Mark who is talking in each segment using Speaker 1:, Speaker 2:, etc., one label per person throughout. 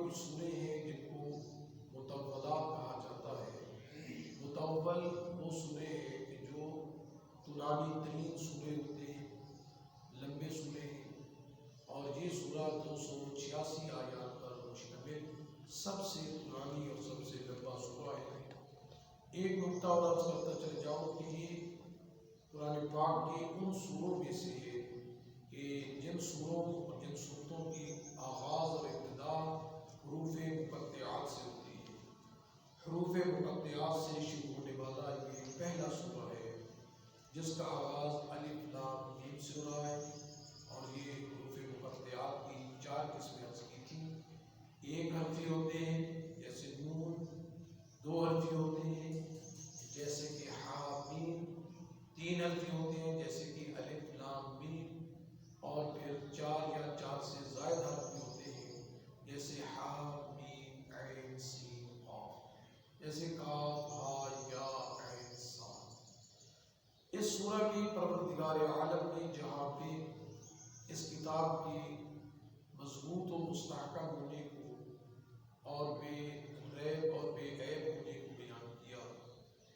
Speaker 1: کچھ سورے ہیں جن کو متولات کہا جاتا ہے۔ متول وہ سورے ہیں کہ جو طولانی ترین سورے ہوتے ہیں، لمبے سورے ہیں، اور یہ سورہ 286 آیات پر مشتمل سب سے طولانی اور سب سے لمبا سورہ ہے۔ ایک نکتہ اور عرض کرتا چل جاؤں کہ یہ قرآن پاک کے ان سوروں میں سے ہے کہ جن سوروں اور جن صورتوں کی آغاز اور ابتدا حروف مقطعات سے ہوتی ہے۔ حروف مقطعات سے شروع ہونے والا یہ پہلا سورہ ہے جس کا آغاز الف لام میم سے ہو رہا ہے، اور یہ حروف مقطعات کی 4 قسمیں عرض کی تھیں۔ ایک حرفی ہوتے ہیں جیسے نون، 2 حرفی ہوتے ہیں جیسے کہ ہا میم، 3 حرفی ہوتے ہیں جیسے کہ الف لام میم، اور پھر 4 یا 4 سے زائد حرفی ہوتے ہیں جیسے ہا میم عین سین قاف، جیسے کاف ہا یا عین صاد۔ اس سورہ کی پروردگار عالم نے جہاں پہ اس کتاب کی مضبوط و مستحکم ہونے کو اور بے ریب اور بے عیب ہونے کو بیان کیا،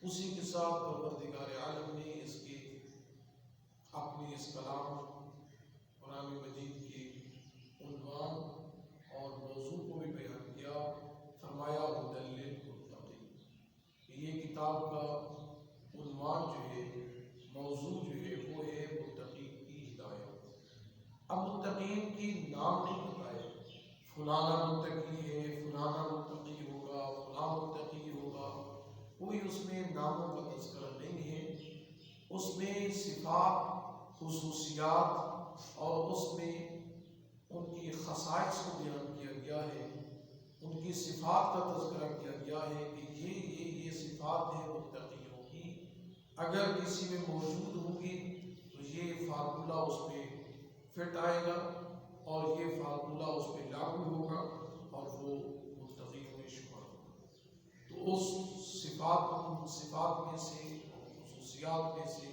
Speaker 1: اسی کے ساتھ پروردگار عالم نے اس کے اپنی اس کلام قرآن مجید کے عنوان اور موضوع کو بھی بیان کیا۔ فرمایا ھدی للمتقین، کہ یہ کتاب کا عنوان جو ہے، موضوع جو ہے، وہ ہے متقین کی ہدایت۔ اب متقین کی نام نہیں بتائے، فلانا متقی ہے، فلانا متقی ہوگا، فلاں متقی ہوگا، کوئی اس میں ناموں کا تذکرہ نہیں ہے۔ اس میں صفات، خصوصیات اور اس میں ان کی خصائص کو بیان کیا گیا ہے، ان کی صفات کا تذکرہ کیا گیا ہے کہ یہ صفات ہیں متقیوں کی، اگر کسی میں موجود ہوگی تو یہ فارمولہ اس پہ فٹ آئے گا اور یہ فارمولہ اس پہ لاگو ہوگا اور وہ متقیوں میں شمار ہوگا۔ تو اس صفات میں سے، خصوصیات میں سے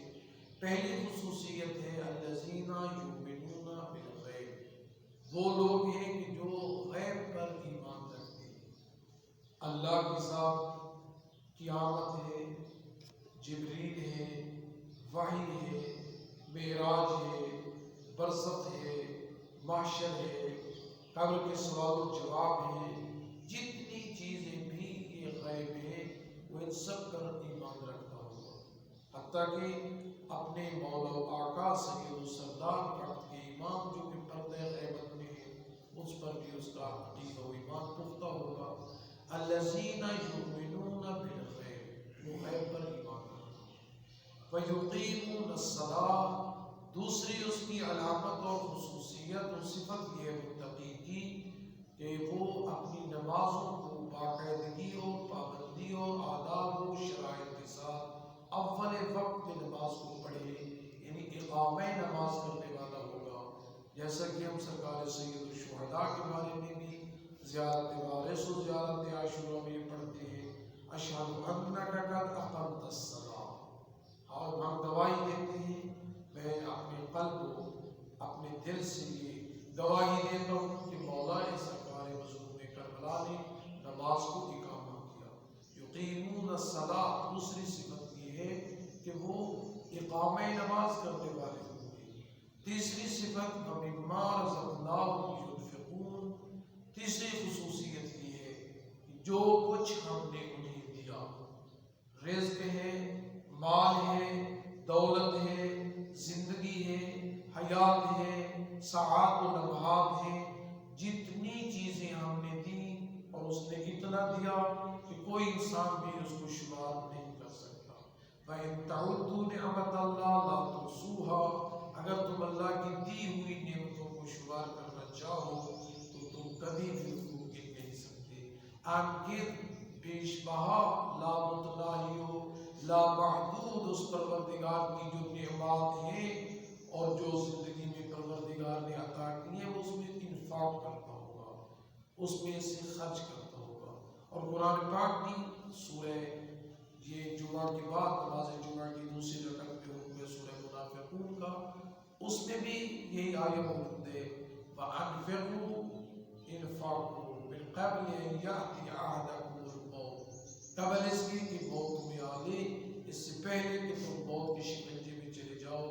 Speaker 1: پہلی خصوصیت ہے الذین یؤمنون بالغیب، وہ لوگ ہیں کہ جو غیب پر ایمان رکھتے ہیں۔ اللہ کی ذات، قیامت ہے، جبریل ہے، وحی ہے، معراج ہے، برزخ ہے، محشر ہے، قبر کے سوال و جواب ہے، جتنی چیزیں بھی یہ غیب ہے وہ ان سب پر ایمان رکھتا ہوگا، حتیٰ کہ اپنے مولا و آقا سید و سردار وقت کے امام جو کہ پردہ غیبت میں ہے، اس پر بھی اس کا عقیدہ و ایمان پختہ ہوگا۔ الذین یؤمنون بالغیب، وہ غیب پر ایمان رکھتا ہے۔ ویقیمون الصلاۃ، دوسری اس کی علامت اور خصوصیت اور صفت یہ ہے متقی کی کہ وہ اپنی نمازوں کو باقاعدگی اور پابندی اور آداب و شرائط کے ساتھ اول وقت میں نماز کو پڑھے، یعنی اقامہ نماز کرنے والا ہوگا، جیسا کہ ہم سرکار سید الشہداء کے بارے میں بھی زیارت وارث و زیارت عاشورہ میں پڑھتے ہیں، اشہد انک قد اقمت الصلاۃ، اور ہم گواہی دیتے ہیں، میں اپنے قلب کو، اپنے دل سے یہ گواہی دیتا ہوں کہ مولا سرکار مظلوم کربلا نے نماز کو اقامہ کیا۔ یقیمون الصلاۃ، دوسری صفت یہ ہے کہ وہ اقامہ نماز کرنے والے ہوں گے۔ تیسری صفت ومما رزقناہم ينفقون، تیسری خصوصیت یہ ہے کہ جو کچھ ہم نے انہیں دیا، رزق ہے، مال ہے، دولت ہے، زندگی ہے، حیات ہے، ساعات و لمحات ہیں، جتنی چیزیں ہم نے دی اور اس نے اتنا دیا کہ کوئی انسان بھی اس کو شمار نہیں کر سکتا۔ وَإِن تَعُدُّوا نِعْمَتَ اللَّهِ لَا تُحْصُوهَا، اگر تم اللہ کی دی ہوئی نعمتوں کو شمار کرنا چاہو تو تم کبھی بھی ان کو گن نہیں سکتے۔ آنکر بیش بہا، لا متناہی و لا محدود اس پروردگار کی جو نعمات ہیں اور جو زندگی میں پروردگار نے عطا کی ہیں، وہ اس میں انفاق کرتا ہوگا، اس میں سے خرچ کرتا ہوگا۔ اور قرآن پاک کی سورہ یہ جمعہ کے بعد نماز جمعہ کی دوسری رکعت پہ حکم سورہ منافقون کا، اس میں بھی یہی آیت موجود ہے، وَأَنفِقُوا انفاقوا، قبل ان یأتی احدکم الموت، قبل اس کی کہ موت تمہیں آ گئی، اس سے پہلے کہ تم موت کے شکنجے میں چلے جاؤ،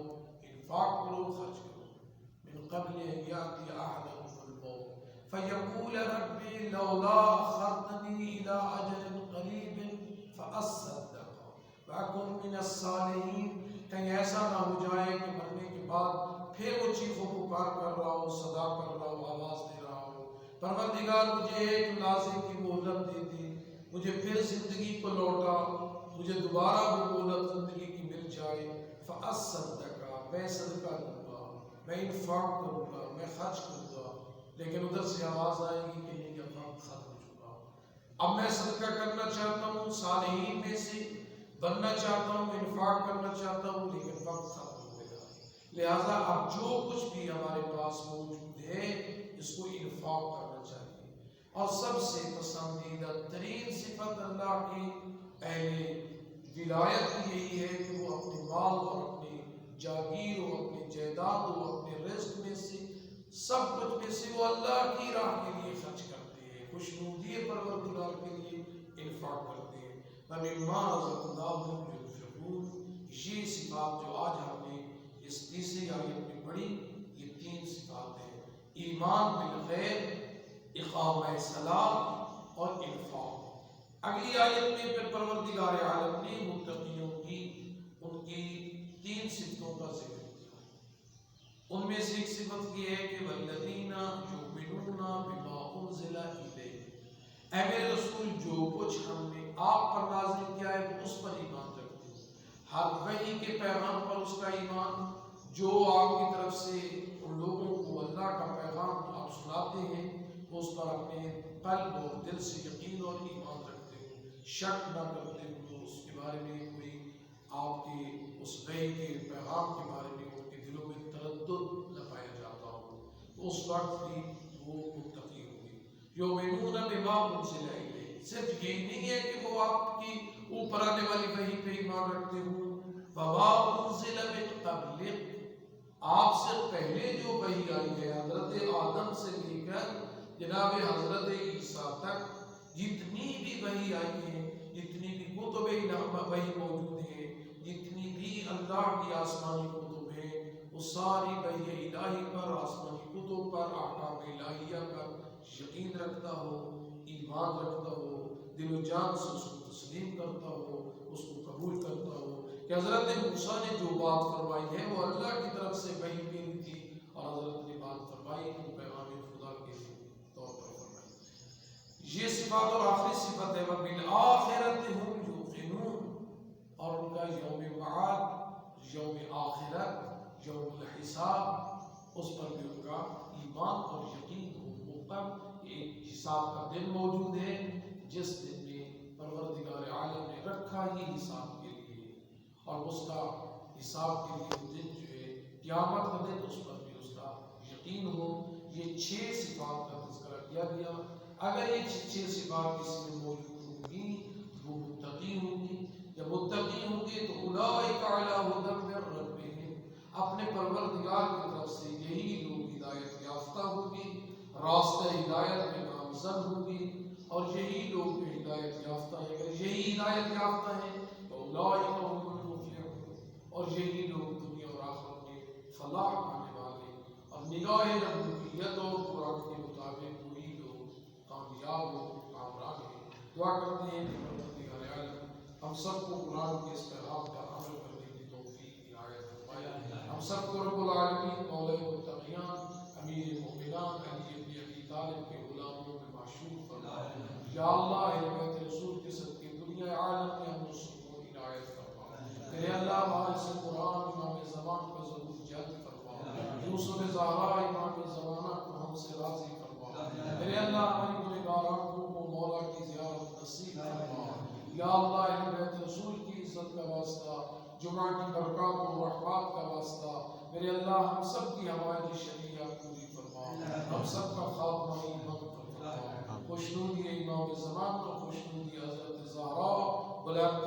Speaker 1: انفاق کرو، خرچ کرو. من قبل ان یأتی احدکم الموت فیقول ربی لولا اخرتنی الی اجل قریب فاصدق واکن من الصالحین. کہیں ایسا نہ ہو جائے کہ مرنے کے بعد پھر وہ چیخ و پکار کر رہا ہو، صدا کر رہا ہو، آواز دے رہا ہو، پروردگار مجھے ایک لحظے کی مہلت دے دی، مجھے پھر زندگی کو لوٹا، مجھے دوبارہ وہ مہلت زندگی کی مل جائے. فاصدق، میں صدقہ دوں گا، میں انفاق کروں گا، میں خرچ کروں گا. لیکن ادھر سے آواز آئے گی کہ نہیں، اب وقت ختم ہو چکا، اب میں صدقہ کرنا چاہتا ہوں، صالحین میں سے بننا چاہتا ہوں، انفاق کرنا چاہتا ہوں، لیکن وقت ختم ہو گیا. لہٰذا اب جو کچھ بھی ہمارے پاس موجود ہے اس کو انفاق کرنا چاہیے. اور سب سے پسندیدہ ترین صفت اللہ کی اہل ولایت کی یہی ہے کہ وہ اپنے مال اور اپنی جاگیر اور اپنی جائیداد اور اپنے رزق میں سے سب کچھ میں سے وہ اللہ کی راہ کے لیے خرچ کرتے ہیں، خوشنودی پروردگار کے لیے انفاق کرتے ہیں. وَمِمَّا رَزَقْنَاهُمْ يُنْفِقُونَ. یہ صفات جو آج ہم نے اس تیسری آیت میں پڑھی، یہ تین صفات ہیں: ایمان بالغیب، اقامہ صلاۃ اور انفاق. اگلی آیت میں پھر پروردگار عالم نے متقیوں کی ان کی تین صفتوں کا ذکر کیا. ان میں سے ایک صفت یہ ہے کہ والذین یؤمنون بما انزل الیک. اے میرے رسول، جو کچھ ہم نے آپ پر نازل کیا ہے وہ اس پر ایمان رکھتے ہیں. ہر وحی کے پیغام پر اس کا ایمان، جو آپ کی طرف سے ان لوگوں کو اللہ کا پیغام آپ سناتے ہیں وہ اس پر اپنے قلب اور دل سے یقین اور ایمان رکھتے ہیں، شک نہ کرتے ہوئے اس کے بارے میں کوئی آپ کے اس وحی کے پیغام کے بارے میں ان کے دلوں میں تردد نہ پایا جاتا ہو، تو اس وقت بھی وہ متقی ہوں گے. یؤمنون بما انزل الیک، صرف یہی نہیں ہے کہ وہ آپ کی اوپر آنے والی وحی پہ ایمان رکھتے ہوں. وما انزل من قبلک، آپ سے پہلے جو وحی آئی ہے حضرت آدم سے لے کر جناب حضرت عیسیٰ تک، جتنی بھی وحی آئی ہے، جتنی بھی کتب وحی موجود ہیں، جتنی بھی اللہ کی آسمانی کتب ہیں، وہ ساری وحی الہی پر، آسمانی کتب پر، احکام الہیہ پر یقین رکھتا ہو، ایمان رکھتا ہو، دل و جان سے اس کو تسلیم کرتا ہو، اس کو قبول کرتا ہو کہ حضرت موسیٰ نے جو بات فرمائی ہے وہ اللہ کی طرف سے وحی ملی تھی، اور حضرت نے بات فرمائی تو پیغام خدا کے طور پر فرمائی. یہ صفات اور آخری صفت ہے وَبِالْآخِرَةِ هُمْ يُوقِنُونَ. اور ان کا یوم معاد، یوم آخرت، یوم الحساب، اس پر بھی ان کا ایمان اور یقین ہو. ایک حساب کا دن موجود ہے جس دن میں پروردگار عالم نے رکھا ہی حساب کے لیے، اور اس کا حساب کے لیے وہ دن جو ہے قیامت کا دن، اس پر بھی اس کا یقین ہو. یہ 6 صفات کا تذکرہ کیا گیا. اگر یہ 6 صفات کسی میں موجود ہوں گی وہ متقی ہوں گی. جب متقی ہوں گے تو اولئک علی ھدی من ربہم، اپنے پروردگار کی طرف سے یہی لوگ ہدایت یافتہ ہوں گے، راستہ ہدایت میں گامزن ہوں گی. اور یہی لوگ جو ہدایت یافتہ ہیں، اگر یہی ہدایت یافتہ ہیں تو اولئک هم المفلحون، اور یہی لوگ دنیا اور آخرت میں فلاح پانے والے، اور نگاہ ربوبیت اور قرآن کے مطابق وہی لوگ کامیاب و کامران ہیں. دعا کرتے ہیں کہ پروردگار عالم ہم سب کو قرآن کے اس پیغام پر عمل کرنے کی توفیق عنایت فرمائے. ہم سب کو رب العالمین مولا متقیان امیر مومنان علی ابن ابی طالب کے غلاموں میں معشوق فرمائے. یا اللہ اہل بیت رسول کے صدقے دنیا عالم میں ہم سب کو عنایت فرما. میرے اللہ وارث قرآن امام زمان کو ضرور جلد فرما. یوسف زہرا امام زمانہ کو ہم سے راضی فرما. میرے اللہ ہماری گنہگار آنکھوں کو مولا کی زیارت نصیب فرما. یا اللہ اہل بیت رسول کی عزت کا واسطہ، جمعہ کی برکات و رحمات کا واسطہ، میرے اللہ ہم سب کی حوائج شریعت پوری فرما. ہم سب کا خاتمہ ایمان پر فرما. خوشنودی امام زمان کو، خوشنودی حضرت زہرا بلند